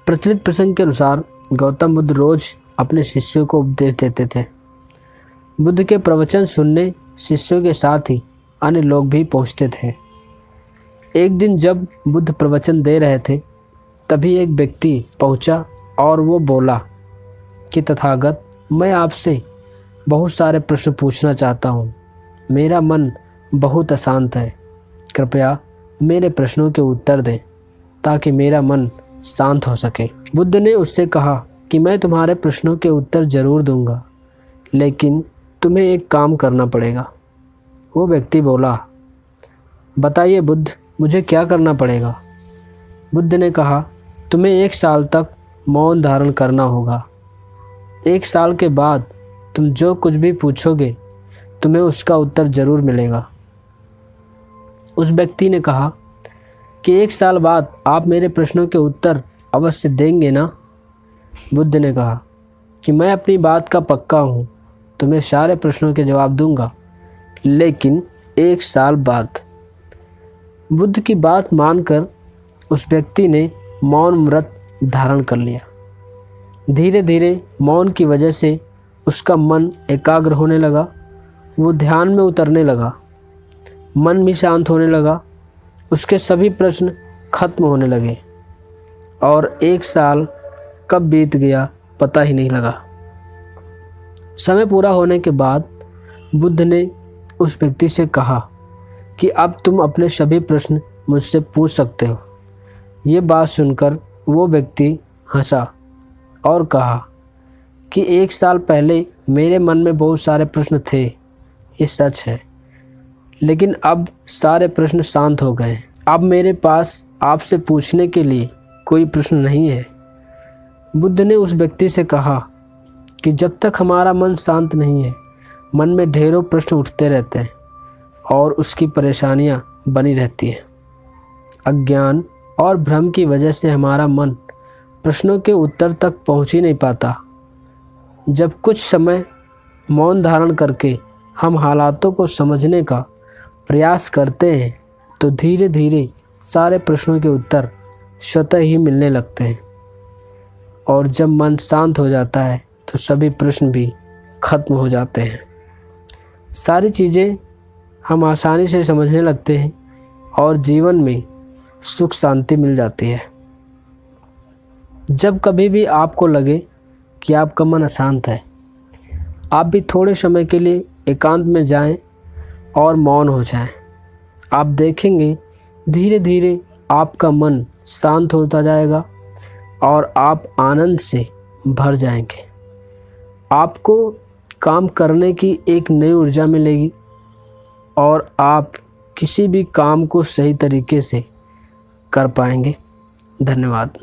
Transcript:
प्रचलित प्रसंग के अनुसार गौतम बुद्ध रोज अपने शिष्यों को उपदेश देते थे। बुद्ध के प्रवचन सुनने शिष्यों के साथ ही अन्य लोग भी पहुंचते थे। एक दिन जब बुद्ध प्रवचन दे रहे थे, तभी एक व्यक्ति पहुंचा और वो बोला कि तथागत, मैं आपसे बहुत सारे प्रश्न पूछना चाहता हूँ। मेरा मन बहुत अशांत है। कृपया मेरे प्रश्नों के उत्तर दें ताकि मेरा मन शांत हो सके। बुद्ध ने उससे कहा कि मैं तुम्हारे प्रश्नों के उत्तर जरूर दूंगा, लेकिन तुम्हें एक काम करना पड़ेगा। वो व्यक्ति बोला, बताइए बुद्ध, मुझे क्या करना पड़ेगा? बुद्ध ने कहा, तुम्हें 1 साल तक मौन धारण करना होगा। 1 साल के बाद तुम जो कुछ भी पूछोगे तुम्हें उसका उत्तर जरूर मिलेगा। उस व्यक्ति ने कहा कि 1 साल बाद आप मेरे प्रश्नों के उत्तर अवश्य देंगे ना? बुद्ध ने कहा कि मैं अपनी बात का पक्का हूँ, तुम्हें सारे प्रश्नों के जवाब दूंगा, लेकिन 1 साल बाद। बुद्ध की बात मानकर उस व्यक्ति ने मौन व्रत धारण कर लिया। धीरे धीरे मौन की वजह से उसका मन एकाग्र होने लगा। वो ध्यान में उतरने लगा, मन भी शांत होने लगा। उसके सभी प्रश्न खत्म होने लगे और 1 साल कब बीत गया पता ही नहीं लगा। समय पूरा होने के बाद बुद्ध ने उस व्यक्ति से कहा कि अब तुम अपने सभी प्रश्न मुझसे पूछ सकते हो। ये बात सुनकर वो व्यक्ति हंसा और कहा कि 1 साल पहले मेरे मन में बहुत सारे प्रश्न थे, ये सच है, लेकिन अब सारे प्रश्न शांत हो गए। अब मेरे पास आपसे पूछने के लिए कोई प्रश्न नहीं है। बुद्ध ने उस व्यक्ति से कहा कि जब तक हमारा मन शांत नहीं है, मन में ढेरों प्रश्न उठते रहते हैं और उसकी परेशानियां बनी रहती हैं। अज्ञान और भ्रम की वजह से हमारा मन प्रश्नों के उत्तर तक पहुंच ही नहीं पाता। जब कुछ समय मौन धारण करके हम हालातों को समझने का प्रयास करते हैं तो धीरे धीरे सारे प्रश्नों के उत्तर स्वतः ही मिलने लगते हैं, और जब मन शांत हो जाता है तो सभी प्रश्न भी खत्म हो जाते हैं। सारी चीज़ें हम आसानी से समझने लगते हैं और जीवन में सुख शांति मिल जाती है। जब कभी भी आपको लगे कि आपका मन अशांत है, आप भी थोड़े समय के लिए एकांत में जाएं और मौन हो जाएं। आप देखेंगे धीरे धीरे आपका मन शांत होता जाएगा और आप आनंद से भर जाएंगे। आपको काम करने की एक नई ऊर्जा मिलेगी और आप किसी भी काम को सही तरीके से कर पाएंगे। धन्यवाद।